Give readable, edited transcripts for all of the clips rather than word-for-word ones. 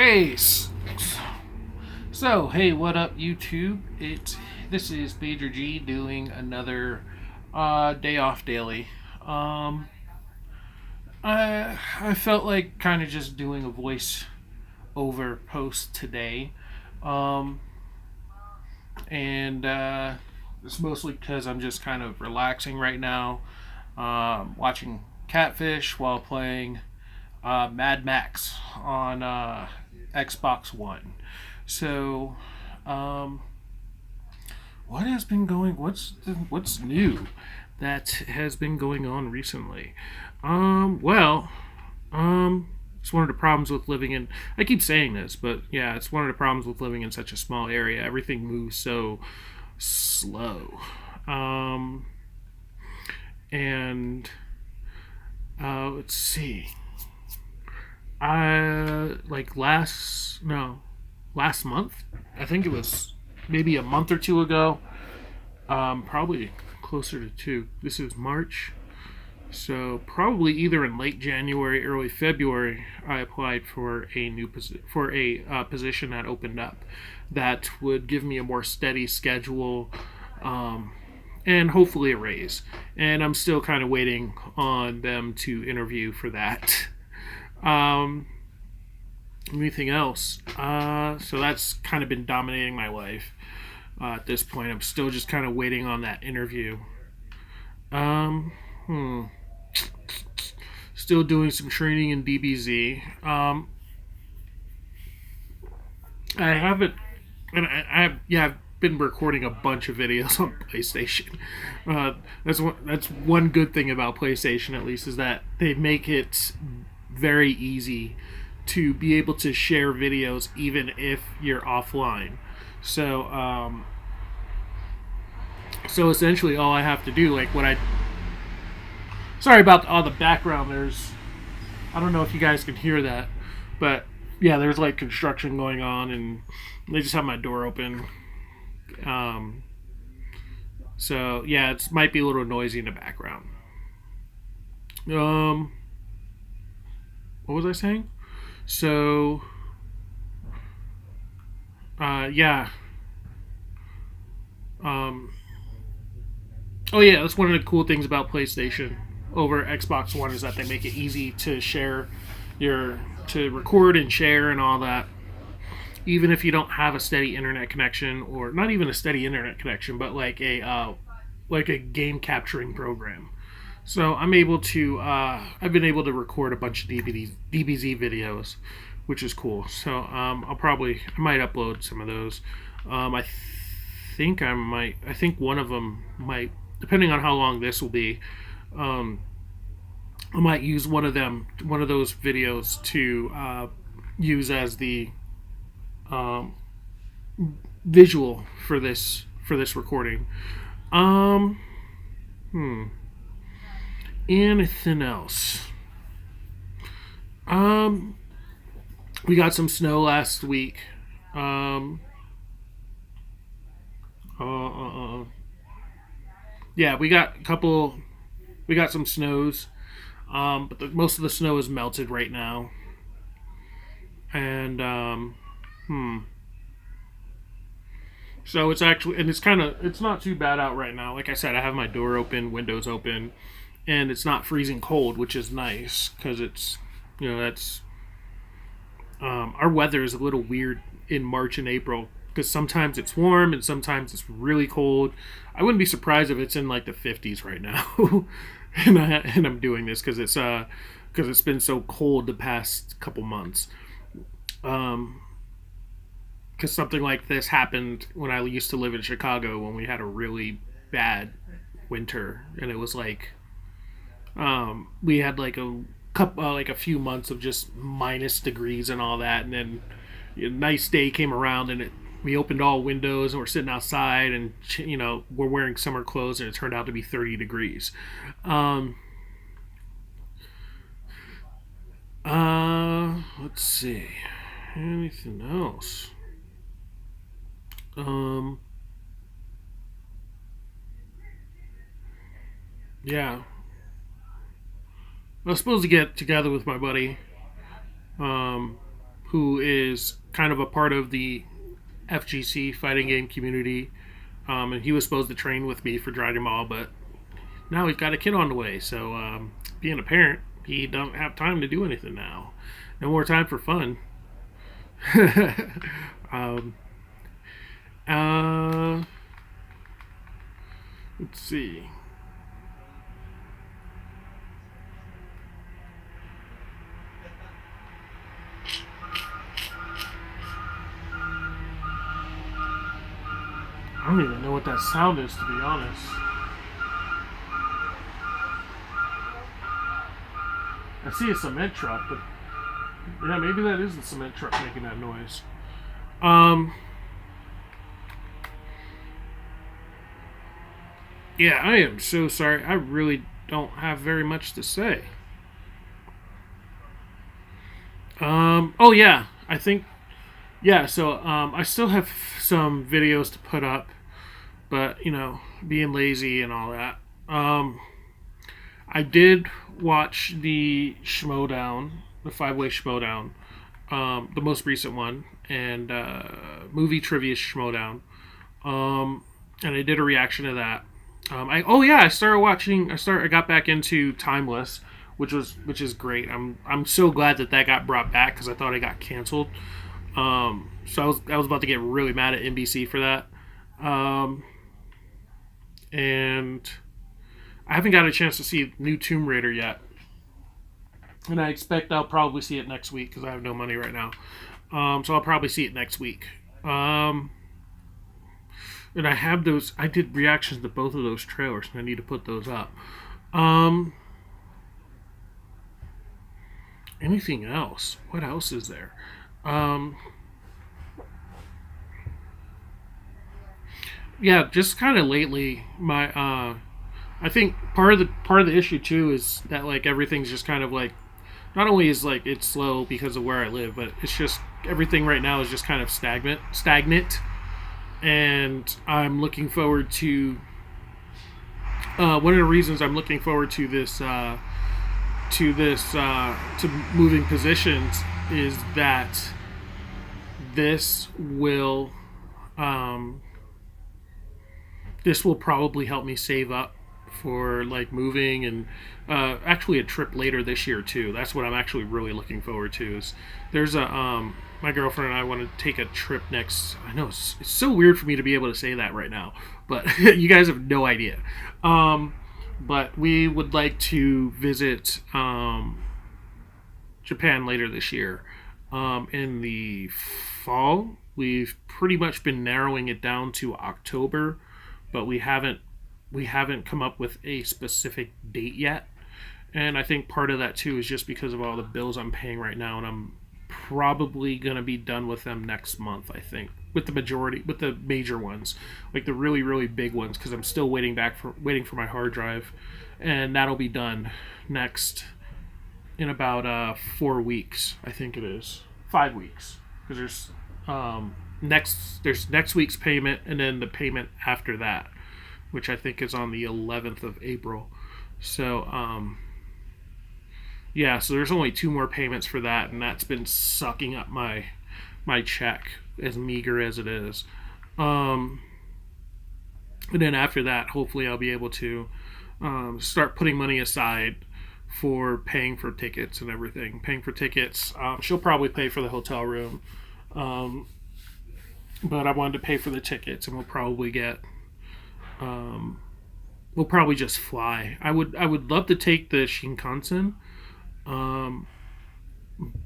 Hey, hey, what up, YouTube? This is Major G doing another day off daily. Um, I felt like kind of just doing a voice over post today, um, and it's mostly because I'm just kind of relaxing right now, watching Catfish while playing Mad Max on Xbox One. So, um, what has been going? What's new that has been going on recently? Well, it's one of the problems with living in. I keep saying this, but yeah, it's one of the problems with living in such a small area. Everything moves so slow. Um, and let's see. Like last month. I think it was maybe a month or two ago. Probably closer to two. This is March, so probably either in late January, early February, I applied for a position that opened up that would give me a more steady schedule, and hopefully a raise. And I'm still kind of waiting on them to interview for that. Um, Anything else? So that's kind of been dominating my life at this point. I'm still just kind of waiting on that interview. Um, hmm. Still doing some training in DBZ. I haven't, and I've been recording a bunch of videos on PlayStation. That's one good thing about PlayStation, at least, is that they make it very easy to be able to share videos even if you're offline. So, so essentially, all I have to do, like what I, sorry about all the background. I don't know if you guys can hear that, but yeah, there's like construction going on, and they just have my door open. Um, so yeah, it might be a little noisy in the background. Um, what was I saying? So, yeah. Um, oh yeah, that's one of the cool things about PlayStation over Xbox One is that they make it easy to share your to record and share and all that. Even if you don't have a steady internet connection, or not even a steady internet connection, but like a game capturing program. So I'm able to I've been able to record a bunch of DBZ videos, which is cool. So I might upload some of those. I think one of them might, depending on how long this will be. Um, I might use one of those videos to use as the um, visual for this recording. Um, hmm. Anything else? Um, we got some snow last week. Um, uh, uh, uh, yeah, we got a couple. We got some snows. But most of the snow is melted right now. And hmm. So it's actually, and it's not too bad out right now. Like I said, I have my door open, windows open, and it's not freezing cold, which is nice because it's, that's our weather is a little weird in March and April because sometimes it's warm and sometimes it's really cold. I wouldn't be surprised if it's in like the 50s right now, and I'm doing this because it's been so cold the past couple months. Um, because something like this happened when I used to live in Chicago when we had a really bad winter, and it was like we had like a few months of just minus degrees and all that, and then a nice day came around and we opened all windows and we're sitting outside and we're wearing summer clothes and it turned out to be 30 degrees. Um, let's see, anything else? Um, yeah, I was supposed to get together with my buddy. Um, who is kind of a part of the FGC fighting game community. And he was supposed to train with me for Dragon Ball, but now he's got a kid on the way. So being a parent, he don't have time to do anything now. No more time for fun. um, uh, let's see. I don't even know what that sound is, to be honest. I see a cement truck, but yeah, maybe that is the cement truck making that noise. Um, yeah, I am so sorry. I really don't have very much to say. Oh yeah, I think yeah. So I still have some videos to put up, but being lazy and all that. I did watch the Schmodown, the five-way Schmodown, the most recent one, and movie trivia Schmodown. And I did a reaction to that. I started watching. I got back into Timeless, which is great. I'm so glad that got brought back because I thought it got canceled. So I was about to get really mad at NBC for that. And I haven't got a chance to see new Tomb Raider yet, and I expect I'll probably see it next week because I have no money right now. So I'll probably see it next week. And I have those. I did reactions to both of those trailers, and I need to put those up. Anything else? What else is there? Yeah, just kind of lately, my I think part of the issue too is that like everything's just kind of like not only is like it's slow because of where I live, but it's just everything right now is just kind of stagnant, and I'm looking forward to one of the reasons I'm looking forward to to moving positions is that this will um, this will probably help me save up for like moving and actually a trip later this year too. That's what I'm actually really looking forward to. Is there's a my girlfriend and I want to take a trip next. I know it's so weird for me to be able to say that right now, but you guys have no idea. But we would like to visit Japan later this year. In the fall, we've pretty much been narrowing it down to October, but we haven't come up with a specific date yet. And I think part of that too is just because of all the bills I'm paying right now, and I'm probably gonna be done with them next month. I think with the major ones, like the really really big ones, because I'm still waiting for my hard drive, and that'll be done next in about 4 weeks. I think it is 5 weeks because there's next week's payment and then the payment after that, which I think is on the 11th of April. So, yeah, so there's only two more payments for that, and that's been sucking up my check, as meager as it is. Um, and then after that, hopefully, I'll be able to start putting money aside for paying for tickets and everything. Paying for tickets, she'll probably pay for the hotel room, um, but I wanted to pay for the tickets, and um, we'll probably just fly. I would love to take the Shinkansen, um,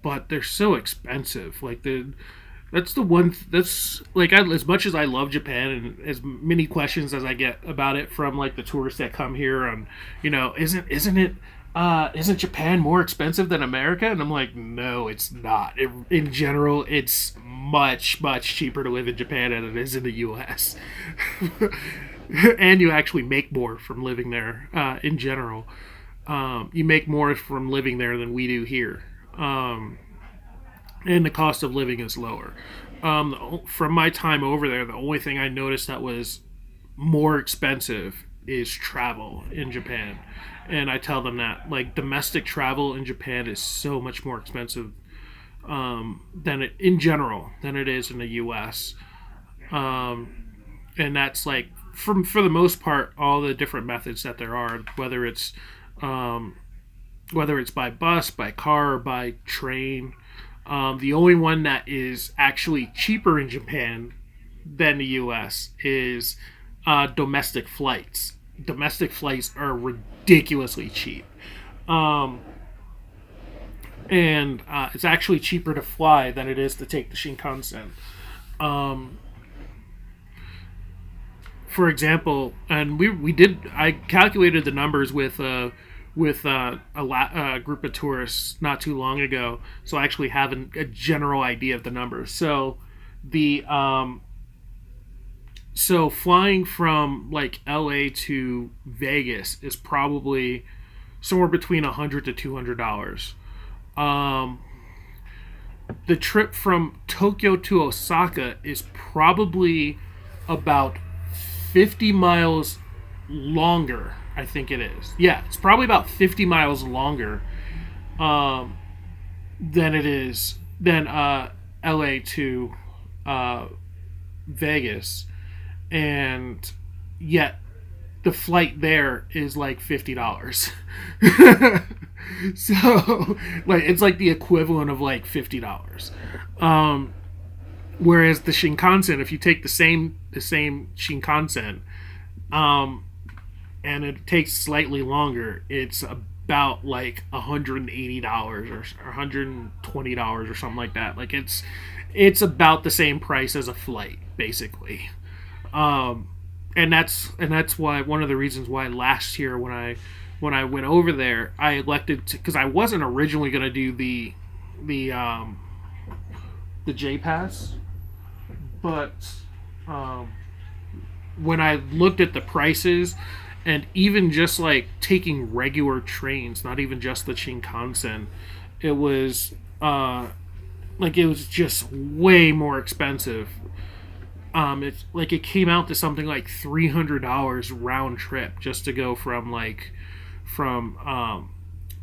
but they're so expensive. Like that's the one. That's like as much as I love Japan and as many questions as I get about it from like the tourists that come here on, isn't Japan more expensive than America? And I'm like, no, it's not. In general, it's much much cheaper to live in Japan than it is in the U.S. And you actually make more from living there. In general, you make more from living there than we do here. And the cost of living is lower. From my time over there, the only thing I noticed that was more expensive is travel in Japan. And I tell them that like domestic travel in Japan is so much more expensive than it in general than it is in the U.S. And that's like for the most part all the different methods that there are, um, whether it's by bus, by car, or by train. The only one that is actually cheaper in Japan than the U.S. is domestic flights. Domestic flights are ridiculously cheap. Um, and it's actually cheaper to fly than it is to take the Shinkansen. Um, for example, and we did I calculated the numbers with a group of tourists not too long ago, so I actually have a general idea of the numbers. The so flying from like LA to Vegas is probably somewhere between $100 to $200. Um, the trip from Tokyo to Osaka is probably about 50 miles longer. I think it is. Yeah, it's probably about 50 miles longer um, than it is than LA to uh, Vegas, and yet the flight there is like $50. So, like, it's like the equivalent of like $50. Um, Whereas the Shinkansen, if you take the same Shinkansen, um, and it takes slightly longer, it's about like $180 or $120 or something like that. Like it's about the same price as a flight, basically. Um, and that's why one of the reasons why last year when I went over there, I elected to, because I wasn't originally going to do the um, the J Pass, but um, when I looked at the prices, and even just like taking regular trains, not even just the Shinkansen, it was it was just way more expensive. It's like it came out to something like $300 round trip just to go from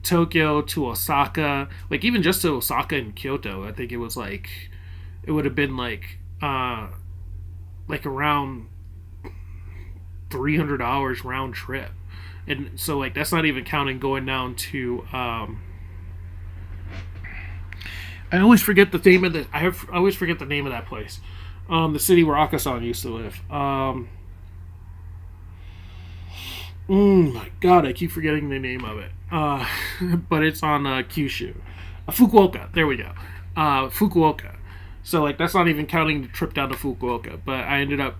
Tokyo to Osaka. Like even just to Osaka and Kyoto, I think it was like it would have been like around $300 round trip, and so like that's not even counting going down to. I always forget the name of the. I always forget the name of that place. The city where Akasan used to live. My God, I keep forgetting the name of it. But it's on Kyushu, Fukuoka. There we go. Fukuoka. So like that's not even counting the trip down to Fukuoka. But I ended up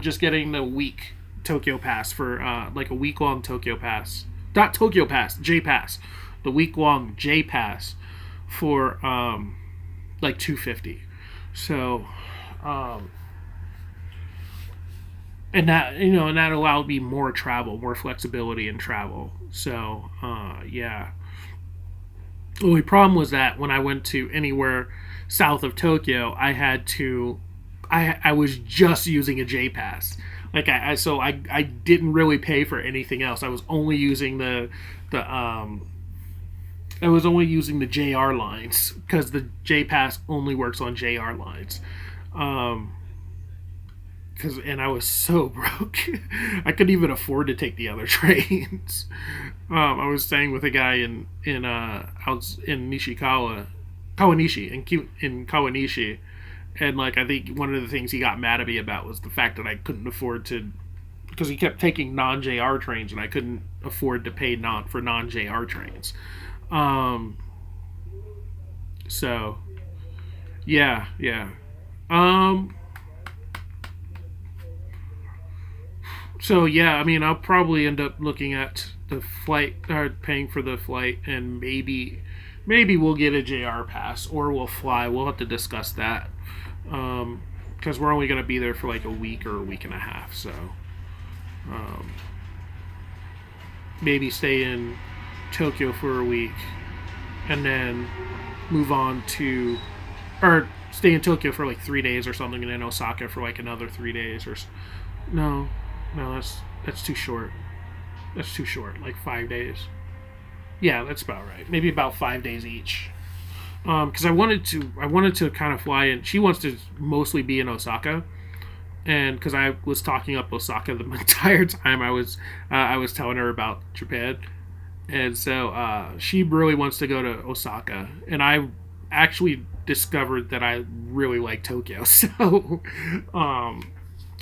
just getting the week Tokyo Pass for like a week long Tokyo Pass. Not Tokyo Pass, J Pass. The week long J Pass for like 250. So and that allowed me more travel, more flexibility in travel. So yeah. The only problem was that when I went to anywhere south of Tokyo, I was just using a J Pass. Like I didn't really pay for anything else. I was only using the I was only using the JR lines because the J Pass only works on JR lines. Um, and I was so broke, I couldn't even afford to take the other trains. I was staying with a guy in out in Nishikawa, Kawanishi in Kawanishi, and like I think one of the things he got mad at me about was the fact that I couldn't afford to, because he kept taking non JR trains and I couldn't afford to pay non JR trains. Um, so yeah, yeah. Um, so yeah, I mean, I'll probably end up looking at the flight or paying for the flight, and maybe we'll get a JR pass or we'll fly. We'll have to discuss that because we're only going to be there for like a week or a week and a half. So um, maybe stay in Tokyo for a week and then move on to, or stay in Tokyo for like 3 days or something, and then Osaka for like another 3 days no, no, that's too short. That's too short. Like 5 days. Yeah, that's about right. Maybe about 5 days each. because I wanted to kind of fly in. She wants to mostly be in Osaka, and because I was talking up Osaka the entire time I was telling her about Japan, and so she really wants to go to Osaka, and I actually discovered that I really like Tokyo, um,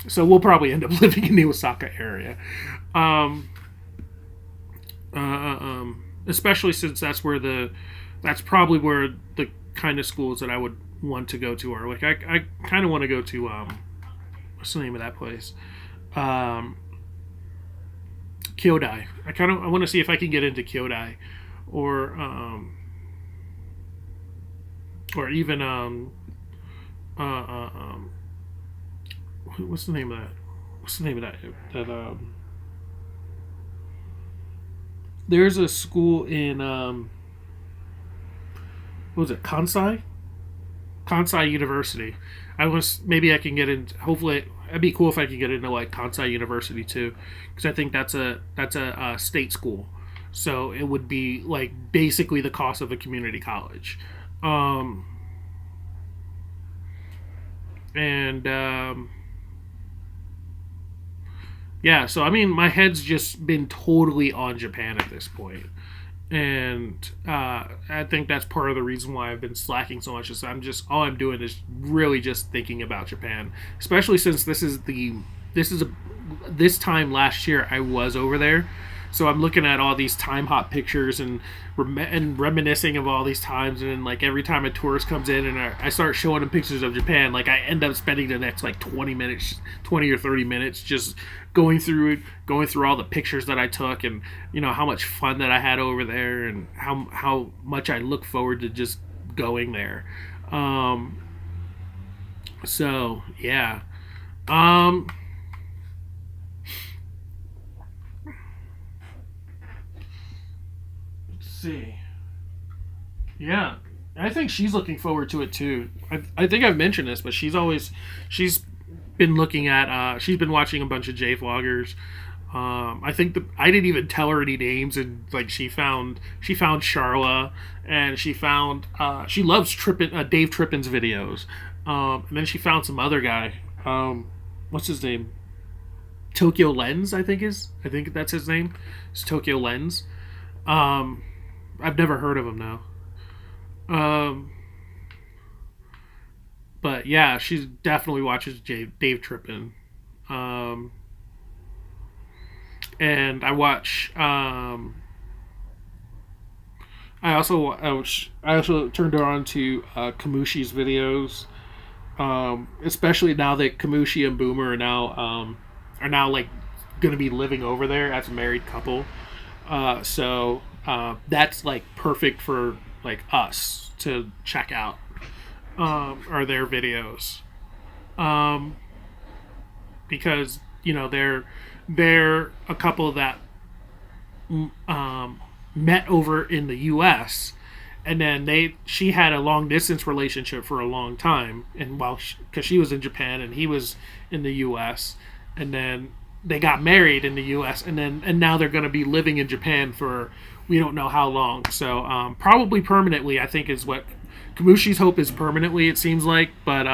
so we'll probably end up living in the Osaka area, um, especially since that's probably where the kind of schools that I would want to go to are. Like I kind of want to go to what's the name of that place? Um, Kyodai. I want to see if I can get into Kyodai, or or even uh, um, what's the name of that? What's the name of that? That there's a school in what was it, Kansai University. Maybe I can get in. Hopefully, it'd be cool if I could get into like Kansai University too, because I think that's a state school, so it would be like basically the cost of a community college, um, and yeah. So I mean, my head's just been totally on Japan at this point, and I think that's part of the reason why I've been slacking so much. Is I'm just all I'm doing is really just thinking about Japan, especially since this time last year I was over there, so I'm looking at all these time hop pictures and reminiscing of all these times, and then like every time a tourist comes in and I start showing them pictures of Japan, like I end up spending the next like 20 or 30 minutes just going through all the pictures that I took, and how much fun that I had over there, and how much I look forward to just going there. Um, so yeah. Um, let's see. Yeah, I think she's looking forward to it too. I think I've mentioned this, but she's been looking at she's been watching a bunch of J vloggers. I think I didn't even tell her any names, and like she found Charla, and she loves Dave Trippin's videos, and then she found some other guy. What's his name? Tokyo Lens, I think that's his name. It's Tokyo Lens. Um, I've never heard of him now. Um, but yeah, she definitely watches Dave Trippin. Um, and I also turned her on to Kamushi's videos, especially now that Kamushi and Boomer are now like going to be living over there as a married couple. So that's like perfect for like us to check out, are their videos, um, because they're a couple that um, met over in the U.S., and then she had a long distance relationship for a long time, and because she was in Japan and he was in the U.S., and then they got married in the U.S., and now they're going to be living in Japan for we don't know how long. So probably permanently, I think is what Kamushi's hope is, permanently. It seems like, but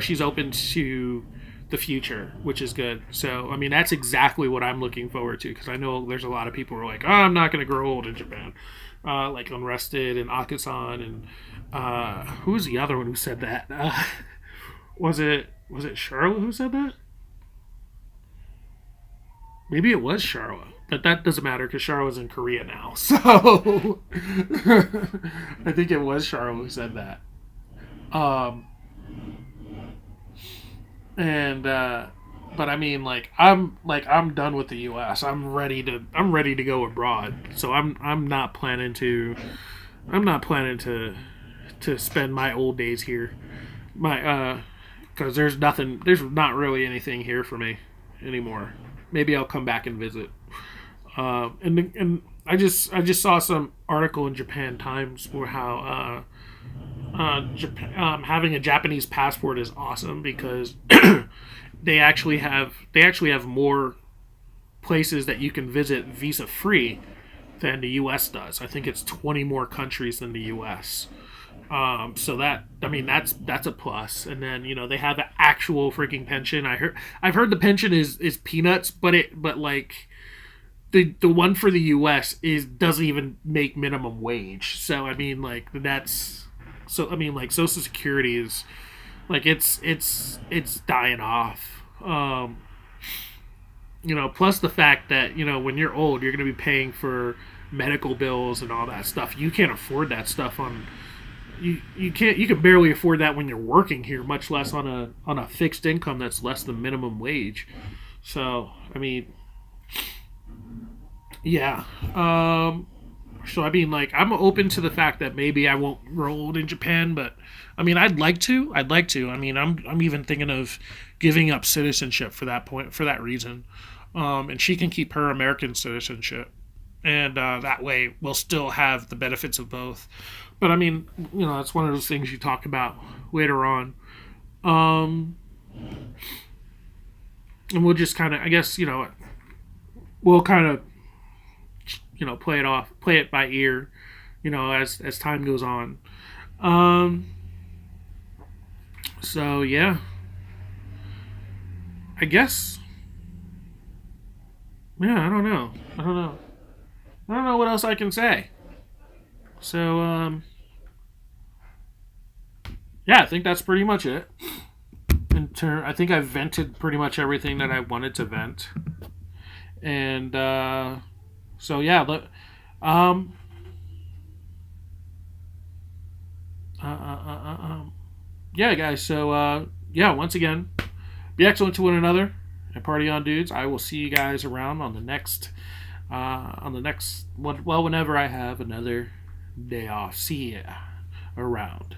she's open to the future, which is good. So I mean, that's exactly what I'm looking forward to, because I know there's a lot of people who are like, oh, I'm not going to grow old in Japan, like Unrested and Akasan, and who was the other one who said that? Was it Charlotte who said that? Maybe it was Charlotte. But that doesn't matter because Charlotte's in Korea now. So I think it was Charlotte who said that. Um, and but I mean, I'm done with the U.S. I'm ready to go abroad. So I'm not planning to spend my old days here. My because there's not really anything here for me anymore. Maybe I'll come back and visit. And I just saw some article in Japan Times where how having a Japanese passport is awesome, because they actually have more places that you can visit visa free than the U.S. does. I think it's 20 more countries than the U.S. So that, I mean, that's a plus. And then they have an actual freaking pension. I've heard the pension is peanuts, but like the one for the U.S. is doesn't even make minimum wage. So I mean, like that's so I mean, like Social Security is like it's dying off. Plus the fact that when you're old, you're going to be paying for medical bills and all that stuff. You can't afford that stuff on you can't you can barely afford that when you're working here, much less on a fixed income that's less than minimum wage. So I mean, yeah. So I mean, like, I'm open to the fact that maybe I won't grow old in Japan, but I mean, I'd like to. I'd like to. I mean, I'm even thinking of giving up citizenship for that point, for that reason. And she can keep her American citizenship, and that way we'll still have the benefits of both. But I mean, that's one of those things you talk about later on. Um, and we'll just kind of, I guess, we'll kind of play it by ear, as time goes on. Um, so yeah, I guess yeah. I don't know what else I can say. So yeah, I think that's pretty much it. I think I've vented pretty much everything that I wanted to vent, and so yeah. Um, yeah, guys. So yeah, once again, be excellent to one another and party on, dudes. I will see you guys around on the next, well, whenever I have another day off. See ya around.